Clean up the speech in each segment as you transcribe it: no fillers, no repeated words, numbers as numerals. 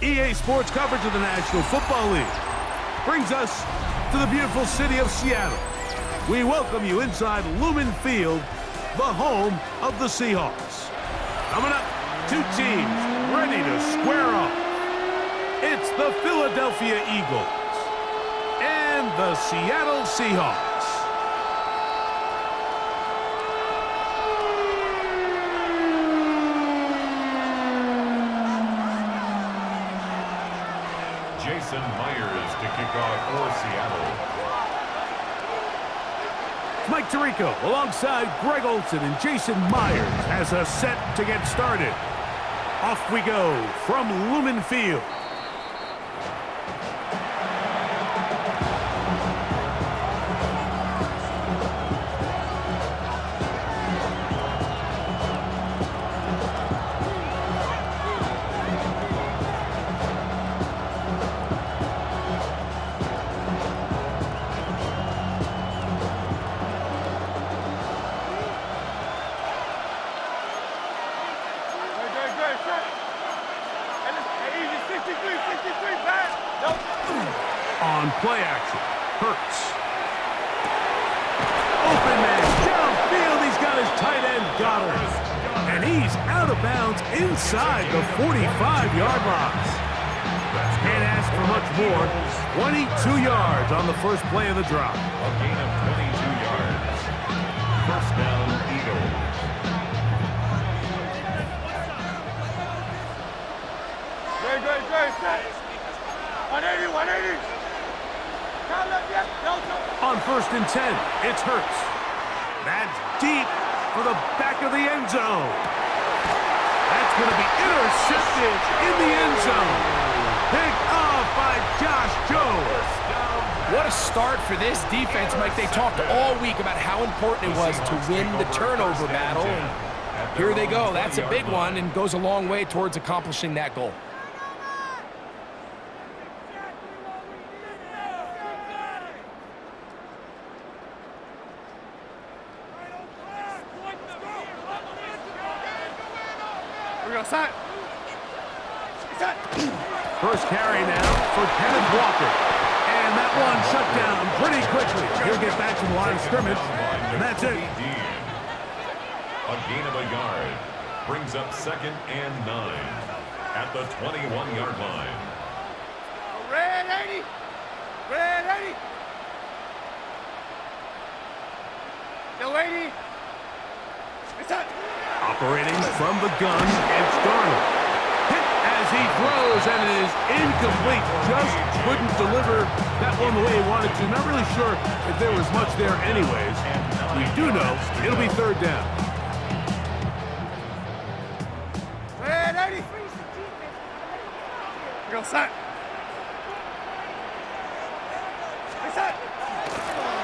EA Sports coverage of the National Football League brings us to the beautiful city of Seattle. We welcome you inside Lumen Field, the home of the Seahawks. Coming up, two teams ready to square off. It's the Philadelphia Eagles and the Seattle Seahawks. Jason Myers to kick off for Seattle. Mike Tirico alongside Greg Olsen and Jason Myers has us set to get started. Off we go from Lumen Field. On play action, Hurts. Open man, downfield, he's got his tight end, Goddard. And he's out of bounds inside the 45-yard line. Can't ask for much more. 22 yards on the first play of the drop. A gain of 22 yards. First down, Eagles. Great, set. 180. On 1st and 10, it's Hurts. That's deep for the back of the end zone. That's going to be intercepted in the end zone. Picked off by Josh Jones. What a start for this defense, Mike. They talked all week about how important it was to win the turnover battle. And here they go. That's a big one and goes a long way towards accomplishing that goal. First carry now for Kenneth Walker. And that one shut down pretty quickly. He'll get back to the line of scrimmage, and that's it. A gain of a yard brings up 2nd and 9 at the 21-yard line. Red 80. Still 80. Operating from the gun, it's Darnold. Hit as he throws, and it is incomplete. Just couldn't deliver that one the way he wanted to. Not really sure if there was much there anyways. We do know it'll be 3rd down. Red 80. Go set.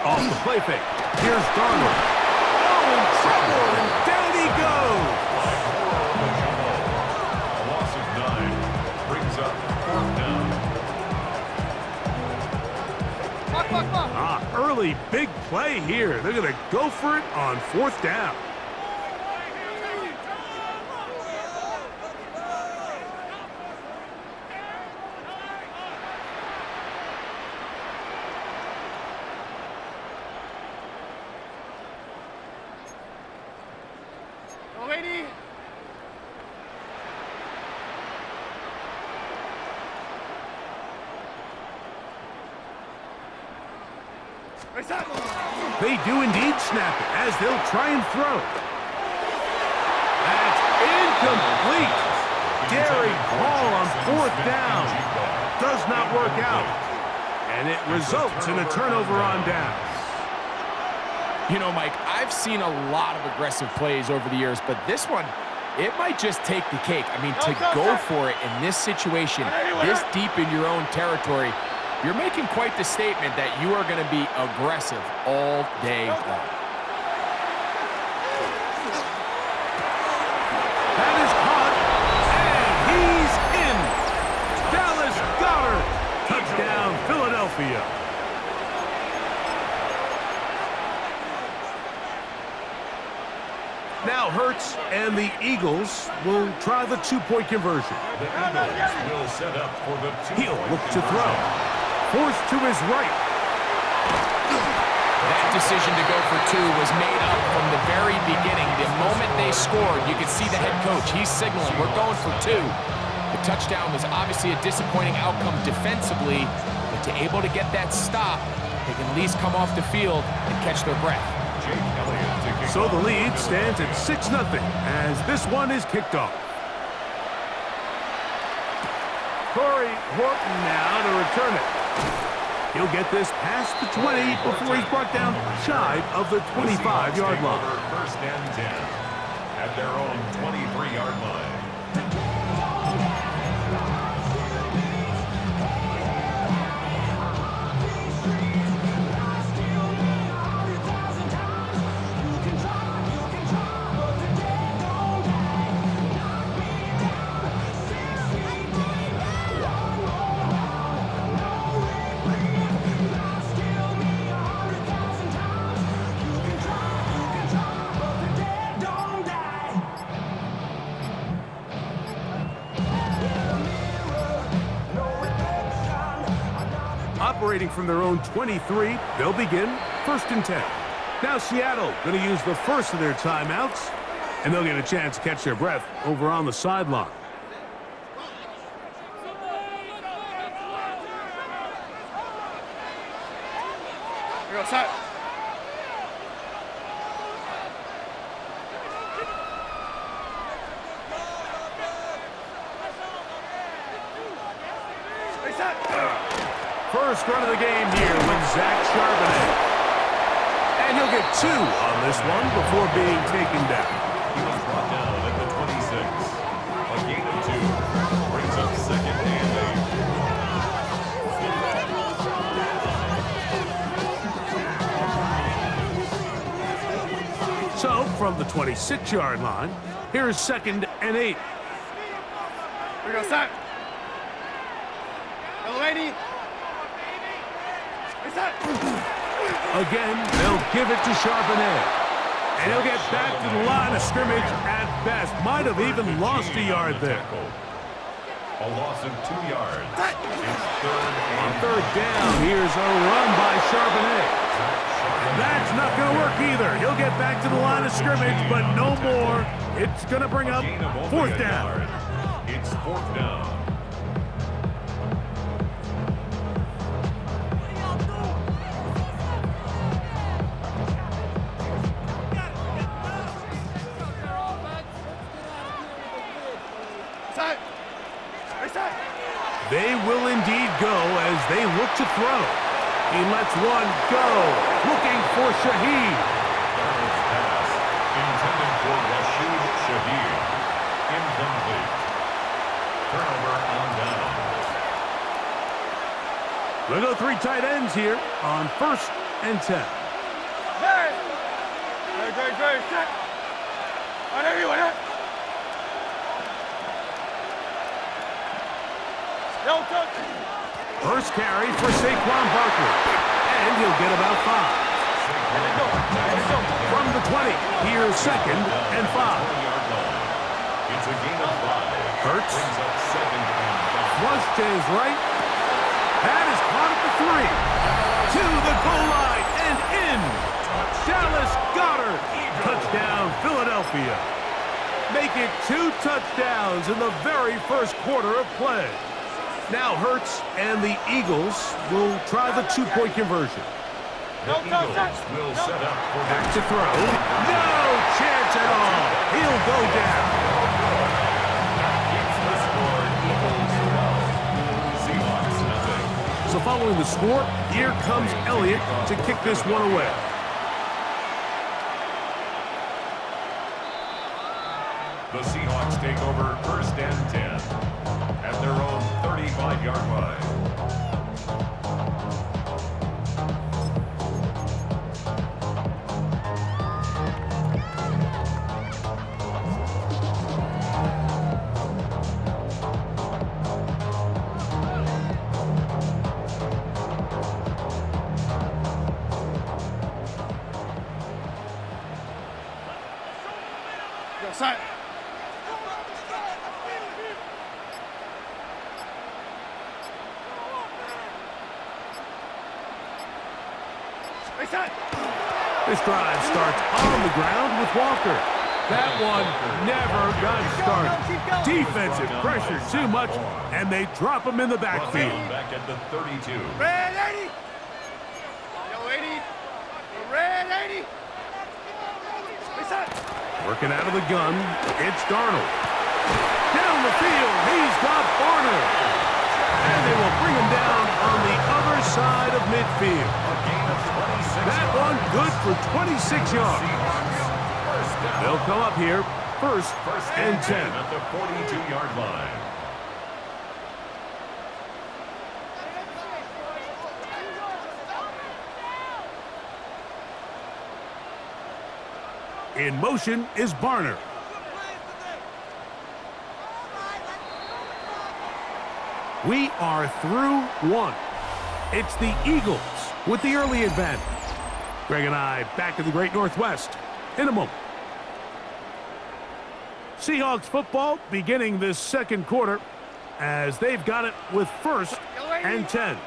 Off the play fake. Here's Darnold. Oh, in trouble, and down he goes. A loss of 9 brings up 4th down. Early big play here. They're going to go for it on 4th down. They do indeed snap it as they'll try and throw. That's incomplete. Daring call on 4th down. Does not work out. And it results in a turnover on down. You know, Mike, I've seen a lot of aggressive plays over the years, but this one, it might just take the cake. I mean, to go for it in this situation, this deep in your own territory, you're making quite the statement that you are going to be aggressive all day long. That is caught, and he's in. Dallas Goddard, touchdown Philadelphia. Now Hurts and the Eagles will try the two-point conversion. The Eagles will set up for the two-point He'll look to conversion. throw. Forced to his right. That decision to go for two was made up from the very beginning. The moment they scored, you could see the head coach. He's signaling, we're going for two. The touchdown was obviously a disappointing outcome defensively, but to able to get that stop, they can at least come off the field and catch their breath. So the lead stands at 6-0 as this one is kicked off. Corey Horton now to return it. He'll get this past the 20 before he's brought down shy of the 25-yard line. First and 10 at their own 23-yard line. Operating from their own 23, they'll begin 1st and 10. Now Seattle going to use the first of their timeouts, and they'll get a chance to catch their breath over on the sideline. Here goes set. Hey, set. First run of the game here with Zach Charbonnet. And he'll get 2 on this one before being taken down. He was brought down at the 26. A gain of 2 brings up 2nd and 8. So from the 26-yard line, here's 2nd and 8. Here goes set. Little lady. Hey, set. Again, they'll give it to Charbonnet. And he'll get back to the line of scrimmage at best. Might have even lost a yard there. A loss of 2 yards. It's On 3rd down, here's a run by Charbonnet. And that's not going to work either. He'll get back to the line of scrimmage, but no more. It's going to bring up 4th down. It's 4th down. Set. Hey, set. They will indeed go as they look to throw. He lets one go, looking for Shaheed. Darnold's pass intended for Rashid Shaheed. Incomplete. Turnover on downs. We'll go 3 tight ends here on 1st and 10. Hey. Great. Set. On everyone, huh? Yo, coach. First carry for Saquon Barkley, and he'll get about 5. From the 20, here's 2nd and 5. It's a gain of 5. Hurts. Brings up 2nd and 5. Flush to his right. That is caught at the 3. To the goal line and in. Dallas Goedert. Touchdown, Philadelphia. Make it 2 touchdowns in the very first quarter of play. Now Hurts and the Eagles will try the two-point conversion. The Eagles will set up for Back to throw. No chance at all. He'll go down. keeps the score Eagles 12. Seahawks nothing. So following the score, here comes Elliott to kick this one away. The Seahawks take over 1st and 10 at their own 35-yard line. Go set. Reset. This drive starts on the ground with Walker. That one never got started. Defensive pressure too much, and they drop him in the backfield. Back at the 32. Red 80. Yo, 80. Red 80. Reset. Working out of the gun, it's Darnold. Down the field, he's got Barner. And they will bring him down on the other side of midfield. A gain of 26. That one good for 26 yards. They'll come up here, first and 10. At the 42-yard line. In motion is Barner. We are through one. It's the Eagles with the early advantage. Greg and I back in the Great Northwest in a moment. Seahawks football beginning this second quarter as they've got it with first and 10.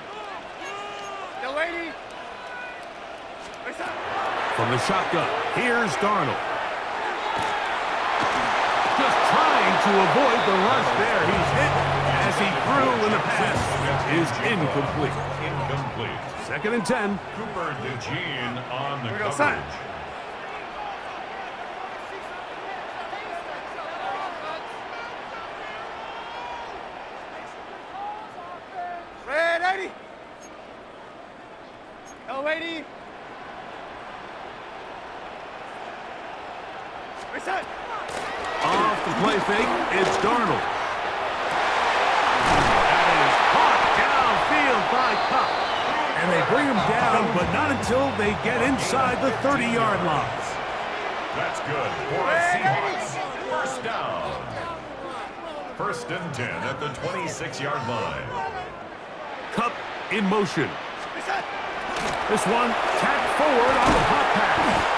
Yo, 80. Reset. From the shotgun, here's Darnold. Just trying to avoid the rush there. He's hit as he threw, and the pass is incomplete. Incomplete. Second and 10. Cooper DeJean on the Go coverage. set. Red 80. Yo, 80. Reset. Off the play fake, it's Darnold. That is caught downfield by Cup. And they bring him down, but not until they get inside the 30-yard line. That's good for a Seahawks. First down. First and 10 at the 26-yard line. Cup in motion. Reset. This one tapped forward on the pop pass.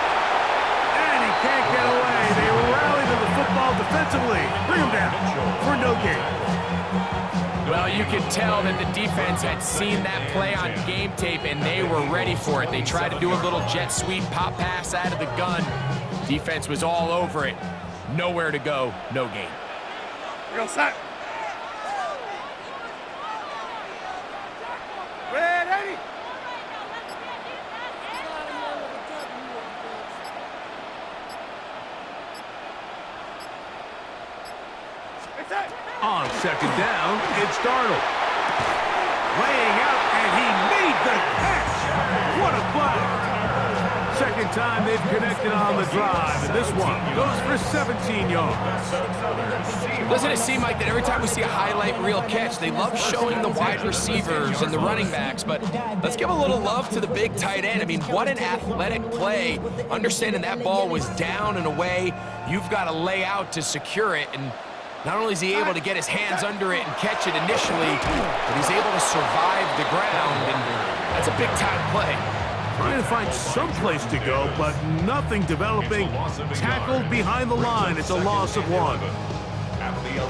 And he can't get away. They rally to the football defensively. Bring him down for no gain. Well, you could tell that the defense had seen that play on game tape, and they were ready for it. They tried to do a little jet sweep pop pass out of the gun. Defense was all over it. Nowhere to go, no gain. Go set. Red 80. Reset. On second down, it's Darnold. Laying out, and he made the catch. What a play. Second time they've connected on the drive, and this one goes for 17 yards. Doesn't it seem like that every time we see a highlight reel catch, they love showing the wide receivers and the running backs, but let's give a little love to the big tight end. I mean, what an athletic play. Understanding that ball was down and away, you've got to lay out to secure it, and not only is he able to get his hands under it and catch it initially, but he's able to survive the ground, and that's a big-time play. Trying to find some place to go, but nothing developing. Tackled behind the line. It's a loss of one.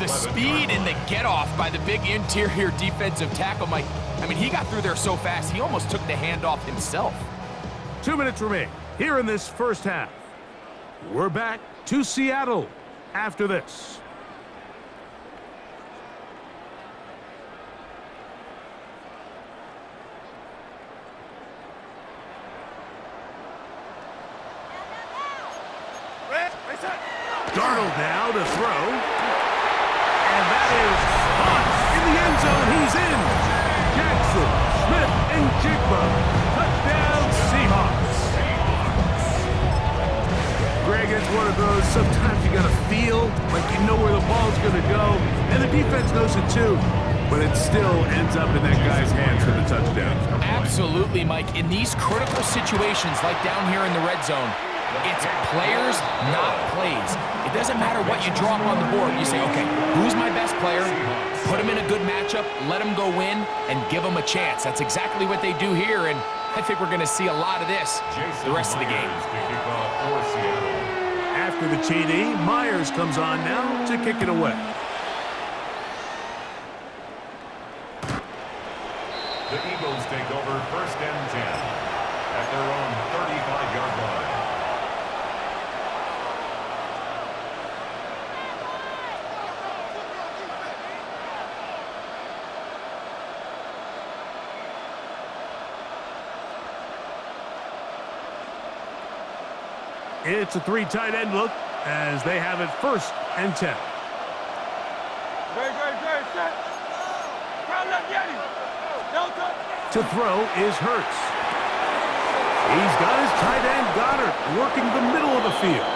The speed and the get-off by the big interior defensive tackle, Mike. I mean, he got through there so fast, he almost took the handoff himself. 2 minutes remain here in this first half. We're back to Seattle after this. Darnold now to throw. And that is caught in the end zone. He's in. Jackson, Smith, and Jigba. Touchdown, Seahawks. Greg, it's one of those, sometimes you got to feel like you know where the ball's going to go. And the defense knows it too. But it still ends up in that guy's hands for the touchdown. Absolutely, Mike. In these critical situations, like down here in the red zone, it's players, not plays. It doesn't matter what you draw up on the board. You say, okay, who's my best player? Put him in a good matchup, let him go win, and give him a chance. That's exactly what they do here, and I think we're going to see a lot of this the rest of the game. After After the TD, Myers comes on now to kick it away. The Eagles take over 1st and 10 at their own 35-yard line. It's a 3 tight end look as they have it 1st and 10. Great, set. Crowd left, Yeti. Delta. To throw is Hurts. He's got his tight end Goddard working the middle of the field.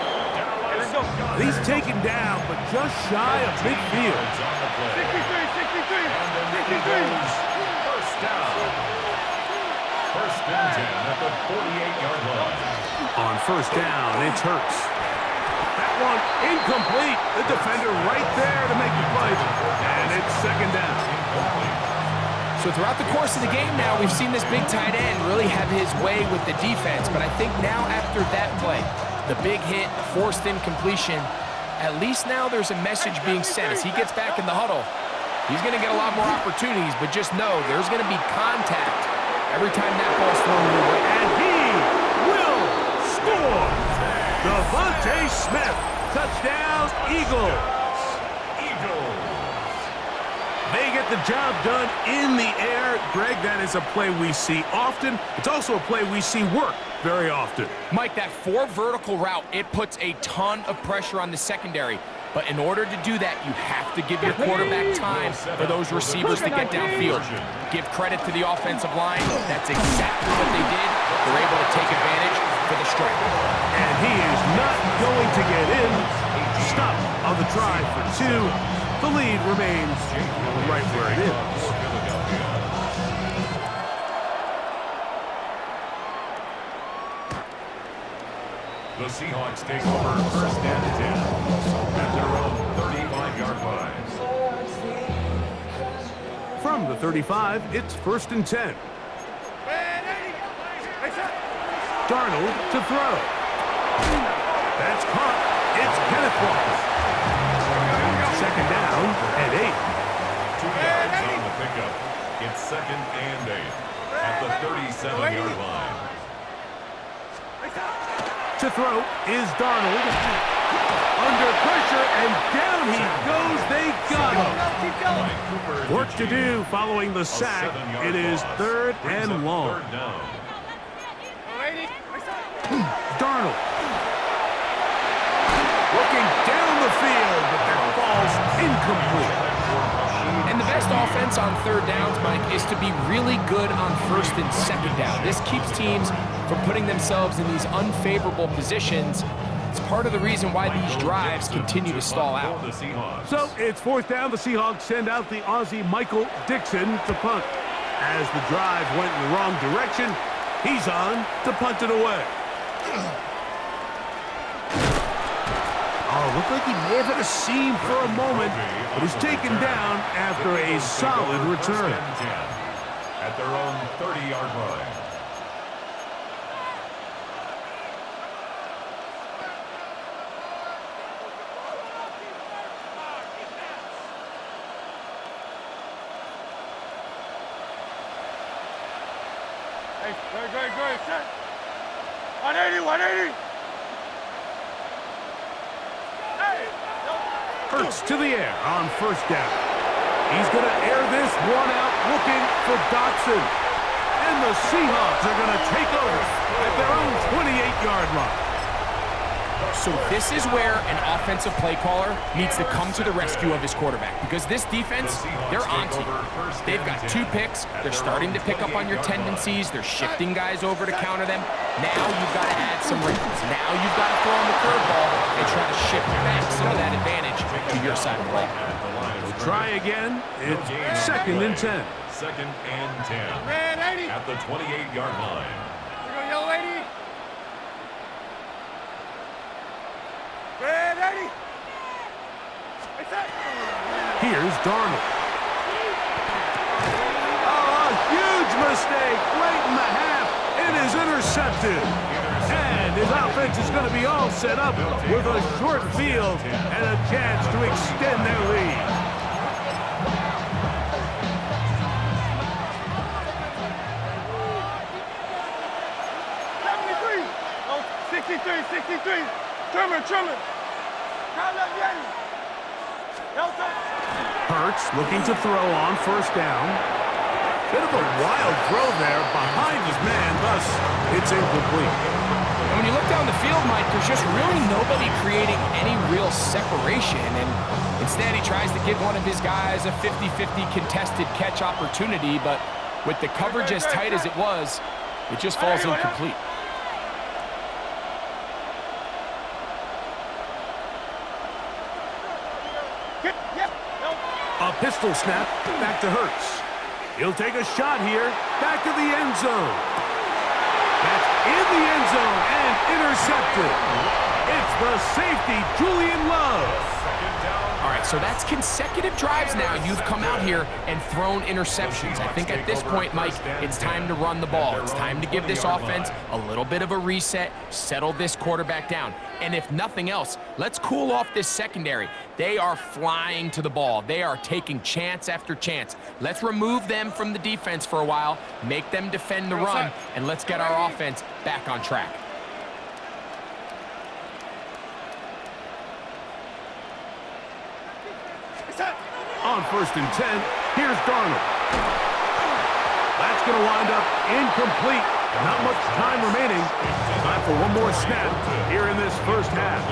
He's taken down, but just shy of midfield. 63. First down. 1st and 10 at the 48-yard line. On 1st down, it's Hurts. That one incomplete. The defender right there to make the play. And it's 2nd down. So throughout the course of the game now, we've seen this big tight end really have his way with the defense. But I think now after that play, the big hit, the forced incompletion, at least now there's a message being sent. As he gets back in the huddle, he's going to get a lot more opportunities. But just know there's going to be contact every time that ball's thrown your way. And he will score. Devontae Smith. Touchdown, Eagles. They get the job done in the air. Greg, that is a play we see often. It's also a play we see work very often. Mike, that 4 vertical route, it puts a ton of pressure on the secondary. But in order to do that, you have to give your quarterback time for those receivers to get downfield. Give credit to the offensive line. That's exactly what they did. They're able to take advantage for the strike. And he is not going to get in. Stop on the try for 2. The lead remains right where it is. The Seahawks take over 1st and 10 at their own 35-yard line. From the 35, it's 1st and 10. Darnold to throw. That's caught. It's Kenneth Walker. 2nd down and 8. 2 yards on the pickup. It's 2nd and 8 at the 37-yard line. To throw is Darnold. Under pressure, and down he goes. They got him. Work to do following the sack. It is 3rd and long. Darnold. Looking down the field, but that falls incomplete. And the best offense on 3rd downs, Mike, is to be really good on 1st and 2nd down. This keeps teams from putting themselves in these unfavorable positions. It's part of the reason why these drives continue to stall out. So it's 4th down. The Seahawks send out the Aussie Michael Dixon to punt. As the drive went in the wrong direction, he's on to punt it away. Oh, looked like he may have hit a seam for a moment, but he's taken down after a solid return. At their own 30-yard line. Hey, great, set. 180. Hurts to the air on 1st down. He's going to air this one out looking for Dotson. And the Seahawks are going to take over at their own 28-yard line. So this is where an offensive play caller needs to come to the rescue of his quarterback, because this defense, they're onto you. They've got 2 picks. They're starting to pick up on your tendencies. They're shifting guys over to counter them. Now you've got to add some wrinkles. Now you've got to throw on the curveball and try to shift back some of that advantage to your side of the ball. We'll try again. It's 2nd and 10. 2nd and 10 at the 28-yard line. Here we go, young lady. Here's Darnold. Oh, a huge mistake late in the half. It is intercepted. And his offense is going to be all set up with a short field and a chance to extend their lead. Oh, 63, 63. Trimmer. Count up, Yanni. Hurts looking to throw on first down. Bit of a wild throw there behind his man, thus it's incomplete. And when you look down the field, Mike, there's just really nobody creating any real separation. And instead, he tries to give one of his guys a 50-50 contested catch opportunity, but with the coverage as tight as it was, it just falls incomplete. A pistol snap back to Hurts. He'll take a shot here, back to the end zone. That's in the end zone and intercepted. It's the safety, Julian Love. All right, so that's consecutive drives now. You've come out here and thrown interceptions. I think at this point, Mike, it's time to run the ball. It's time to give this offense a little bit of a reset, settle this quarterback down. And if nothing else, let's cool off this secondary. They are flying to the ball. They are taking chance after chance. Let's remove them from the defense for a while, make them defend the run, and let's get our offense back on track. On 1st and 10, here's Darnold. That's going to wind up incomplete. Not much time remaining. Time for one more snap here in this first half.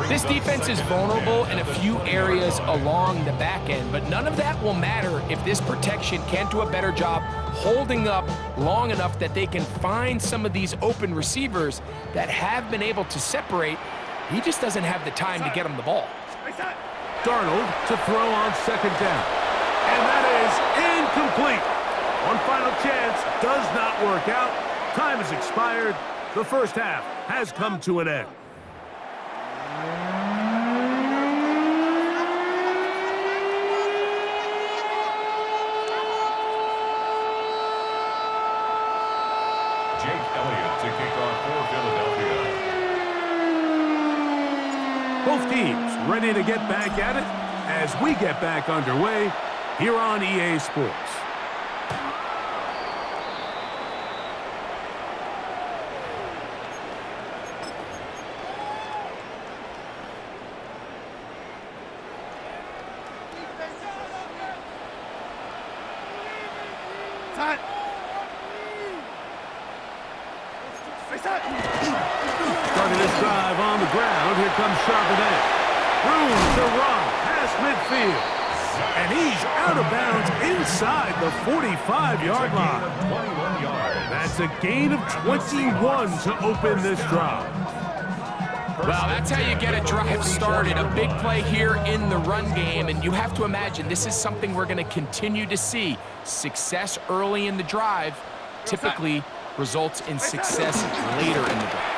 This defense is vulnerable in a few areas along the back end, but none of that will matter if this protection can't do a better job holding up long enough that they can find some of these open receivers that have been able to separate. He just doesn't have the time to get them the ball. Darnold to throw on 2nd down. And that is incomplete. One final chance does not work out. Time has expired. The first half has come to an end. Jake Elliott to kick off for Philadelphia. Both teams ready to get back at it as we get back underway here on EA Sports. Starting this drive on the ground, here comes Charbonnet. Room to run past midfield. And he's out of bounds inside the 45-yard line. 21 yards. That's a gain of 21 to open this drive. Well, that's how you get a drive started. A big play here in the run game, and you have to imagine this is something we're going to continue to see. Success early in the drive typically results in success later in the drive.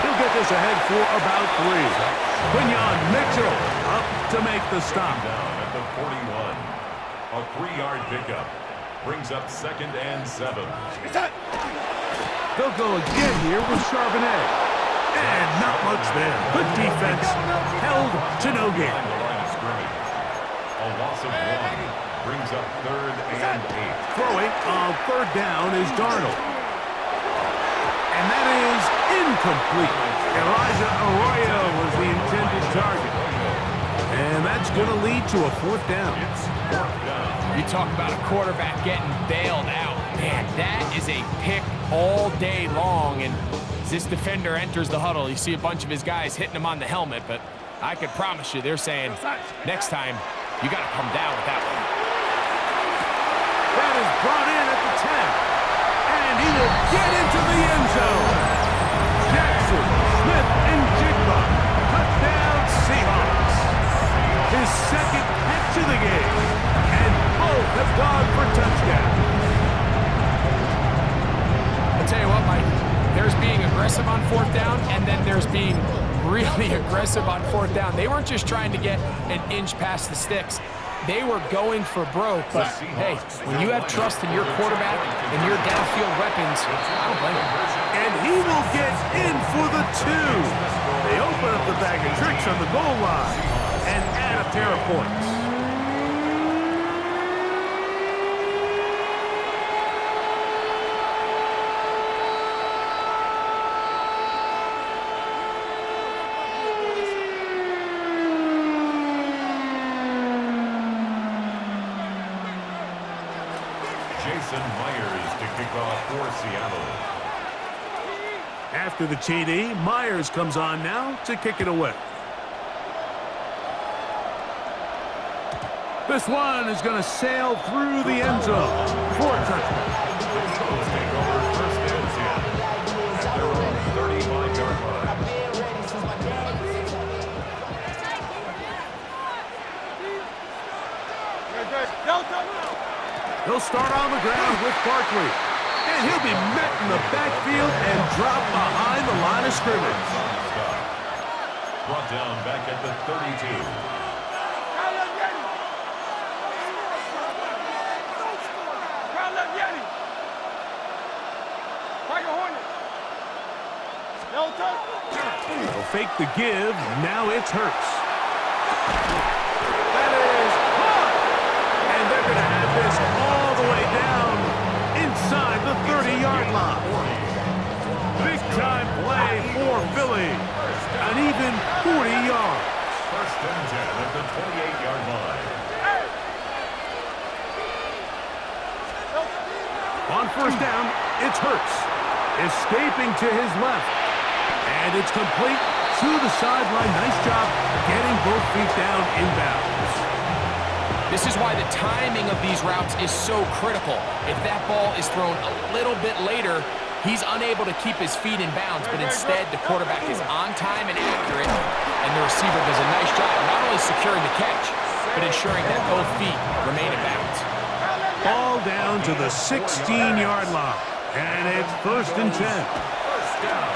He'll get this ahead for about 3. Quinyon Mitchell up to make the stop. Down at the 41. A 3-yard pickup brings up 2nd and 7. They'll go again here with Charbonnet. And not much there. Good defense. Held to no gain. The line of scrimmage. A loss of 1 brings up 3rd and 8. Throwing on 3rd down is Darnold. And that is incomplete. Elijah Arroyo was the intended target. And that's going to lead to a 4th down. It's 4th down. You talk about a quarterback getting bailed out. Man, that is a pick all day long. And as this defender enters the huddle, you see a bunch of his guys hitting him on the helmet. But I can promise you, they're saying, next time, you got to come down with that one. That is brought in at the 10. And he will get into the end zone. Jackson, Smith, and Jigba. Touchdown, Seahawks. His 2nd catch of the game. And both have gone for touchdowns. I'll tell you what, Mike, there's being aggressive on 4th down, and then there's being really aggressive on 4th down. They weren't just trying to get an inch past the sticks. They were going for broke, but hey, when you have trust in your quarterback and your downfield weapons, I don't blame him. And he will get in for the 2. They open up the bag of tricks on the goal line and add a pair of points. Myers to kick off for Seattle. After the TD, Myers comes on now to kick it away. This one is going to sail through the end zone for a touchdown. The Colts take over first and 10 at their own 35-yard line. He'll start on the ground with Barkley. And he'll be met in the backfield and dropped behind the line of scrimmage. Brought down back at the 32. They'll fake the give. Now it's Hurts. That is caught. And they're going to have this all the way down inside the 30-yard line. Big-time play for Philly. An even 40 yards. First and 10 at the 28-yard line. On first down, it's Hurts. Escaping to his left. And it's complete to the sideline. Nice job getting both feet down inbounds. This is why the timing of these routes is so critical. If that ball is thrown a little bit later, he's unable to keep his feet in bounds, but instead the quarterback is on time and accurate, and the receiver does a nice job not only securing the catch, but ensuring that both feet remain in bounds. Ball down to the 16-yard line, and it's first and 10. First down.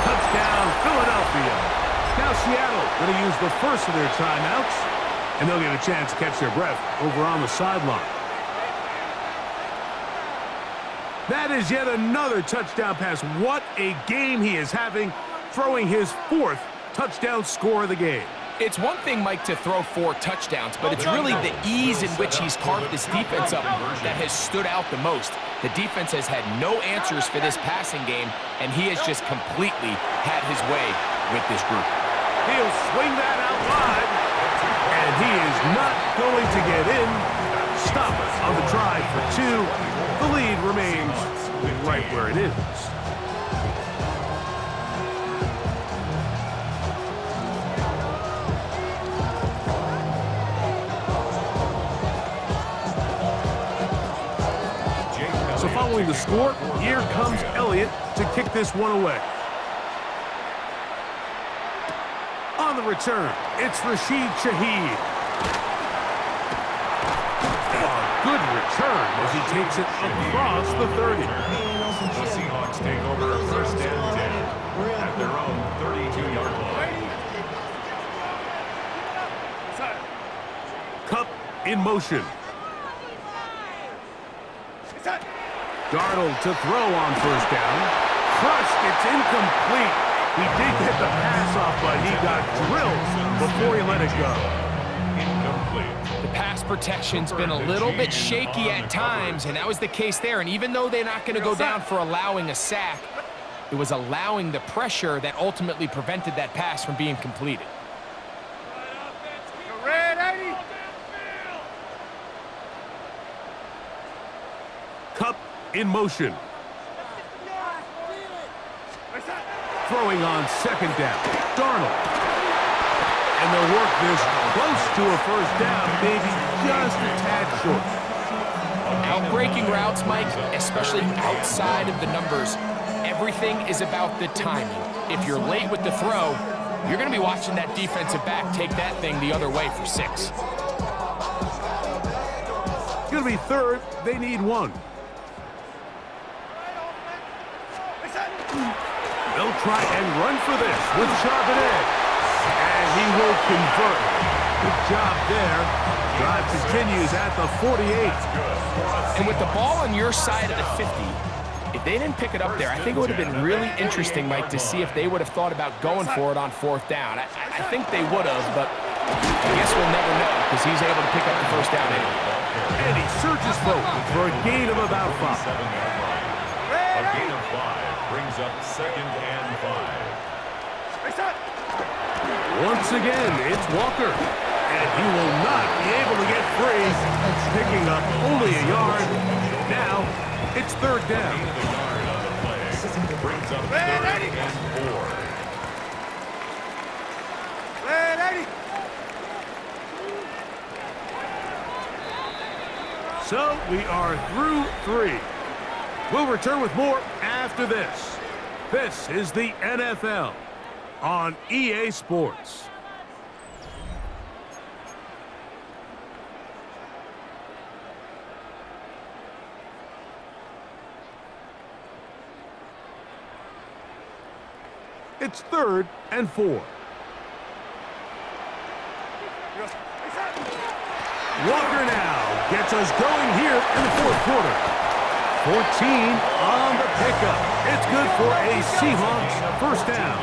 Touchdown, Philadelphia. Now Seattle going to use the first of their timeouts, and they'll get a chance to catch their breath over on the sideline. That is yet another touchdown pass. What a game he is having, throwing his 4th touchdown score of the game. It's one thing, Mike, to throw 4 touchdowns, but it's really the ease in which he's carved this defense up that has stood out the most. The defense has had no answers for this passing game, and he has just completely had his way with this group. He'll swing that out wide, and he is not going to get in. Stop on the try for 2. The lead remains right where it is. So following the score, here comes Elliott to kick this one away. On the return, it's Rashid Shaheed. A good return as he takes it across the 30. The Seahawks take over first and 10 at their own 32-yard line. Cup in motion. Darnold to throw on first down. Crushed, it's incomplete. He did get the pass off, but he got drilled before he let it go. Incomplete. The pass protection's been a little bit shaky at times, and that was the case there. And even though they're not going to go down for allowing a sack, it was allowing the pressure that ultimately prevented that pass from being completed. Cup in motion. Throwing on second down. Darnold. And they'll work this close to a first down, maybe just a tad short. Outbreaking routes, Mike, especially outside of the numbers, everything is about the timing. If you're late with the throw, you're going to be watching that defensive back take that thing the other way for 6. It's going to be third. They need 1. They'll try and run for this with sharp edge. And he will convert. Good job there. Drive continues at the 48. And with the ball on your side of the 50, if they didn't pick it up there, I think it would have been really interesting, Mike, to see if they would have thought about going for it on 4th down. I think they would have, but I guess we'll never know because he's able to pick up the 1st down anyway. And he surges forward for a gain of about 5. A gain of 5 brings up 2nd and 5. Once again, it's Walker. And he will not be able to get free. Picking up only a yard. Now, it's 3rd down. Gain of a yard on the play brings up 3rd and 4. So we are through 3. We'll return with more after this. This is the NFL on EA Sports. It's 3rd and 4. Walker now gets us going here in the 4th quarter. 14 on the pickup. It's good for a Seahawks 1st down.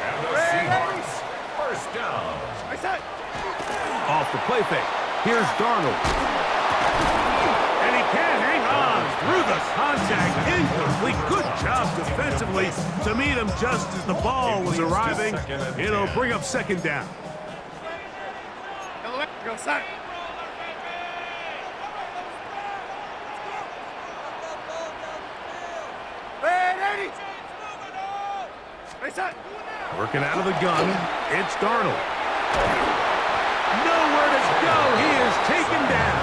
And the Seahawks 1st down. Off the play fake. Here's Darnold. And he can't hang on through the contact. Incomplete. Good job defensively to meet him just as the ball was arriving. It'll bring up 2nd down. Go, son. Working out of the gun, it's Darnold. Nowhere to go. He is taken down.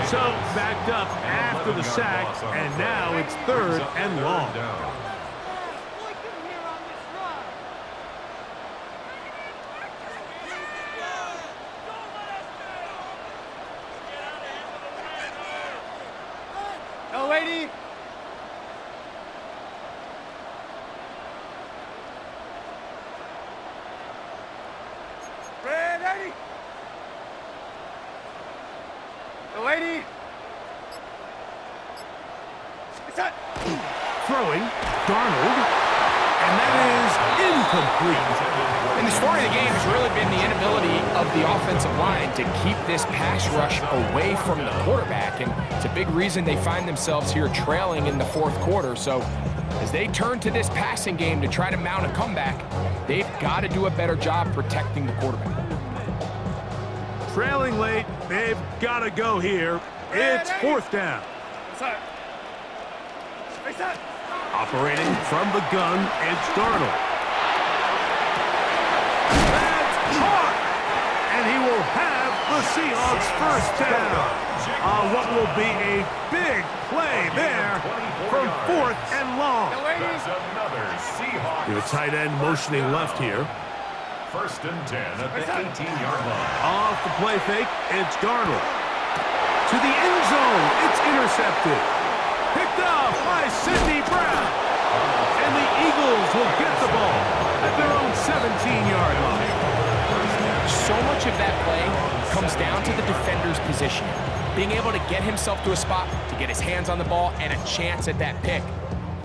So backed up after the sack, and now it's 3rd and long. Go, lady. Ready. Go, lady. Throwing, Darnold, and that is incomplete. And the story of the game has really been the inability of the offensive line to keep this pass rush away from the quarterback. And it's a big reason they find themselves here trailing in the 4th quarter. So as they turn to this passing game to try to mount a comeback, they've got to do a better job protecting the quarterback. Trailing late, they've got to go here. It's 4th down. Operating from the gun, it's Darnold. That's caught! And he will have the Seahawks 1st down. What will be a big play there from 4th and long. The tight end motioning left here. 1st and 10 at the 18-yard line. Off the play fake, it's Darnold. To the end zone, it's intercepted. Picked off by Sidney Brown. And the Eagles will get the ball at their own 17-yard line. So much of that play comes down to the defender's position. Being able to get himself to a spot, to get his hands on the ball, and a chance at that pick.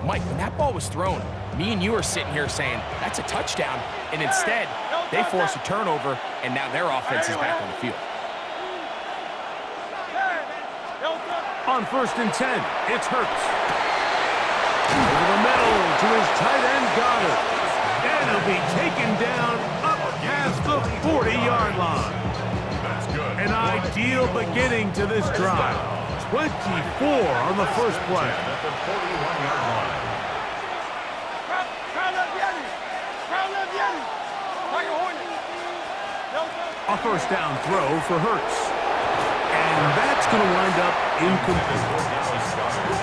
Mike, when that ball was thrown, me and you are sitting here saying, that's a touchdown. And instead, they force a turnover, and now their offense is back on the field. On 1st and 10, it's Hurts. Over the middle to his tight end, Goddard. And he'll be taken down up past the 40-yard line. An ideal beginning to this drive. 24 on the first play. At the 41-yard line. A 1st down throw for Hurts. And that's going to wind up incomplete.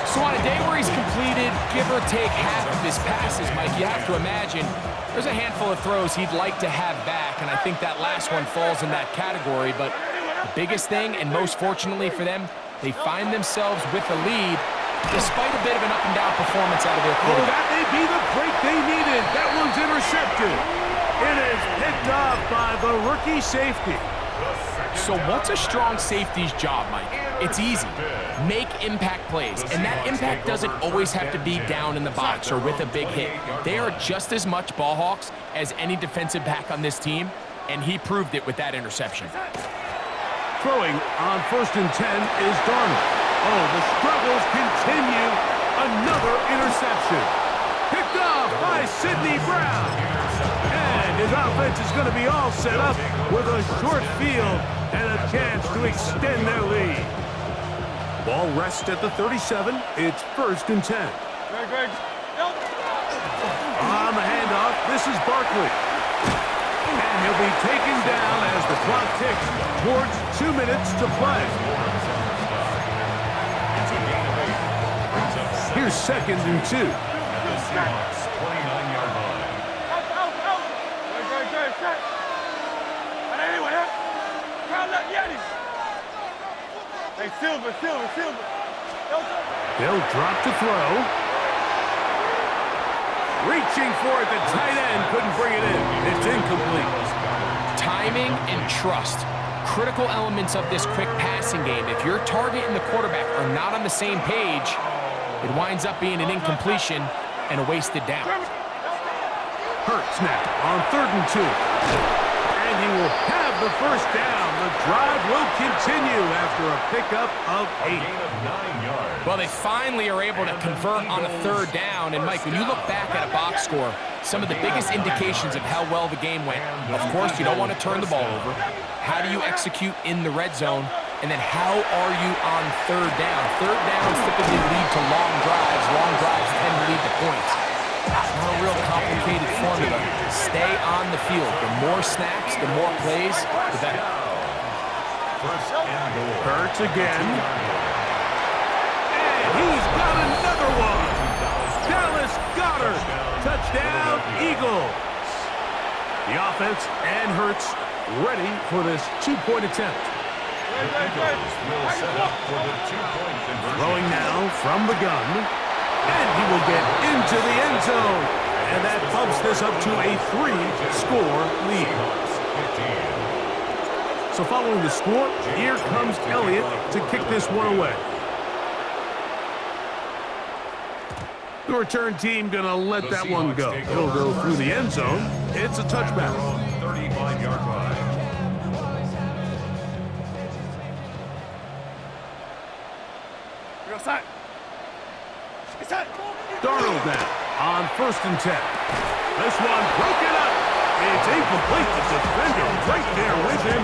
So on a day where he's completed, give or take half of his passes, Mike, you have to imagine there's a handful of throws he'd like to have back, and I think that last one falls in that category. But the biggest thing, and most fortunately for them, they find themselves with a lead, despite a bit of an up-and-down performance out of their Oh, quarterback. that may be the break they needed. That one's intercepted. It is picked off by the rookie safety. So what's a strong safety's job, Mike? It's easy. Make impact plays, and that impact doesn't always have to be down in the box or with a big hit. They are just as much ball hawks as any defensive back on this team, and he proved it with that interception. Throwing on 1st and 10 is Darnold. Oh, the struggles continue. Another interception. Picked off by Sidney Brown. And his offense is going to be all set up with a short field and a chance to extend their lead. Ball rests at the 37. It's 1st and 10. Greg. Nope. On the handoff, this is Barkley. And he'll be taken down as the clock ticks towards 2 minutes to play. Here's 2nd and 2. At the Seahawks 29-yard line. Out. Greg, shut. Anyway, crowd up, Yeti. Hey, Silver. They'll drop to throw. Reaching for it, the tight end couldn't bring it in. It's incomplete. Timing and trust, critical elements of this quick passing game. If your target and the quarterback are not on the same page, it winds up being an incompletion and a wasted down. Hurts now on 3rd and 2. And he will have the first down. The drive will continue after a pickup of 8. Gain of 9 yards. Well, they finally are able to convert on a 3rd down. And, Mike, when you look back at a box score, some of the biggest indications of how well the game went, of course, you don't want to turn the ball over. How do you execute in the red zone? And then how are you on 3rd down? 3rd downs typically lead to long drives. Long drives tend to lead to points. It's not a real complicated formula. Stay on the field. The more snaps, the more plays, the better. 1st and goal. Hurts again. And he's got another one. Dallas Goedert. Touchdown, Eagles. The offense and Hurts ready for this 2-point attempt. The Eagles will set up for the 2-point conversion. Throwing now from the gun. And he will get into the end zone. And that bumps this up to a 3-score lead. So following the score, here comes Elliott to kick this one away. The return team going to let that one go. It'll go through the end zone. It's a touchback. 35-yard line. You're outside. Darnold now on 1st and 10. This one broken up. It's incomplete. The defender right there with him.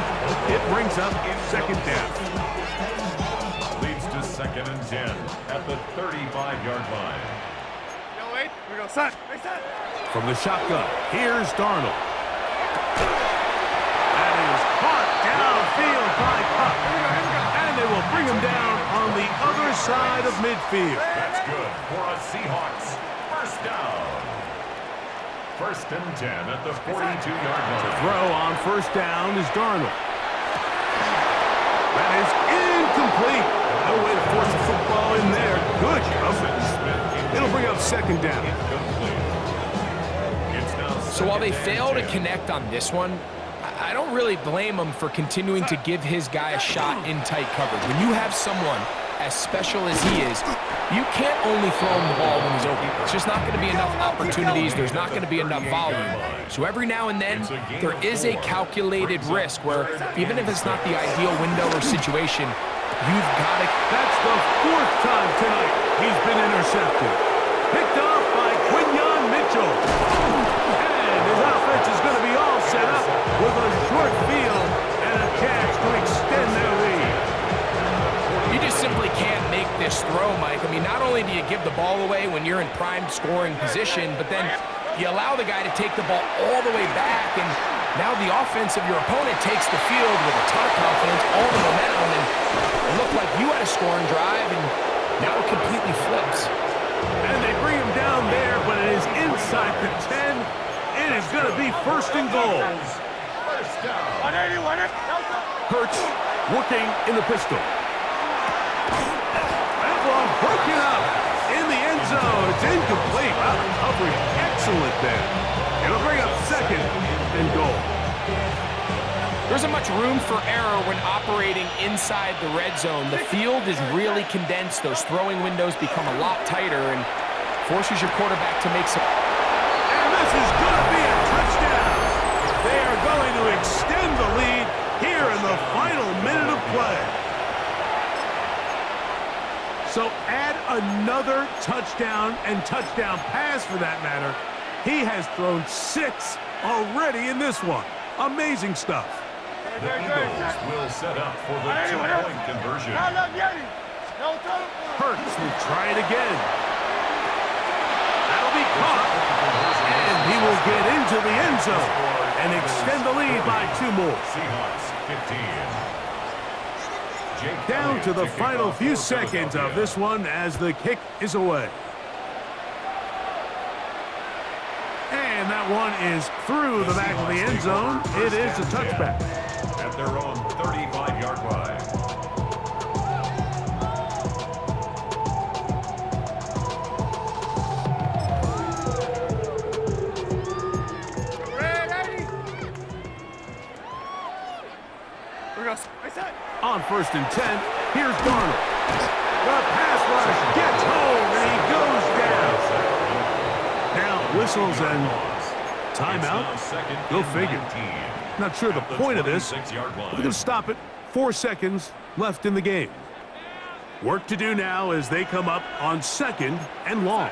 It brings up 2nd down. Leads to 2nd and 10 at the 35-yard line. No, wait. We go, son. From the shotgun, here's Darnold. That is caught downfield by Cup. And they will bring him down on the other side of midfield. That's good for a Seahawks 1st down. 1st and 10 at the 42-yard line. Throw on 1st down is Darnold. That is incomplete. No way to force the football in there. Good coverage. It'll bring up 2nd down. So while they fail to connect on this one, I don't really blame him for continuing to give his guy a shot in tight coverage. When you have someone as special as he is, you can't only throw him the ball when he's open. It's just not going to be enough opportunities. There's not going to be enough volume. So every now and then, there is a calculated risk where even if it's not the ideal window or situation, you've got to... That's the 4th time tonight he's been intercepted. Picked off by Quinyon Mitchell. And his offense is going to be all set up with a short field and a chance to extend their lead. You just simply can't make this throw, Mike. I mean, not only do you give the ball away when you're in prime scoring position, but then you allow the guy to take the ball all the way back, and now the offense of your opponent takes the field with a ton of confidence, all the momentum, and it looked like you had a scoring drive, and now it completely flips. And they bring him down there, but it is inside the 10. It is going to be 1st and goal. 1st down. 180. Hurts working in the pistol. That one broken Looking up in the end zone. It's incomplete. Wow, the coverage excellent there. It'll bring up second and goal. There isn't much room for error when operating inside the red zone. The field is really condensed. Those throwing windows become a lot tighter and forces your quarterback to make some... And this is going to be a touchdown. They are going to extend the lead here in the final minute of play. So add another touchdown and touchdown pass for that matter. He has thrown 6 already in this one. Amazing stuff. The Eagles will set up for the two-point conversion. Hurts will try it again. That'll be caught. And he will get into the end zone and extend the lead by 2 more. Seahawks 15. Down to the final few seconds of this one as the kick is away. And that one is through the back of the end zone. It is a touchback. At their own 35-yard line. On 1st and 10, here's Darnold. The pass rush gets home and he goes down. Now whistles and timeout. Go figure. Not sure the point of this, but they're going to stop it. 4 seconds left in the game. Work to do now as they come up on 2nd and long.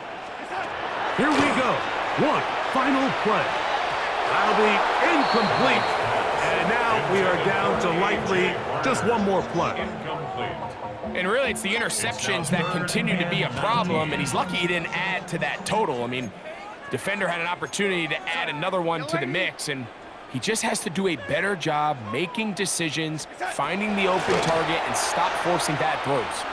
Here we go. One final play. That'll be incomplete. And now we are down to likely just one more play. And really, it's the interceptions that continue to be a problem, and he's lucky he didn't add to that total. I mean, defender had an opportunity to add another one to the mix, and he just has to do a better job making decisions, finding the open target, and stop forcing bad throws.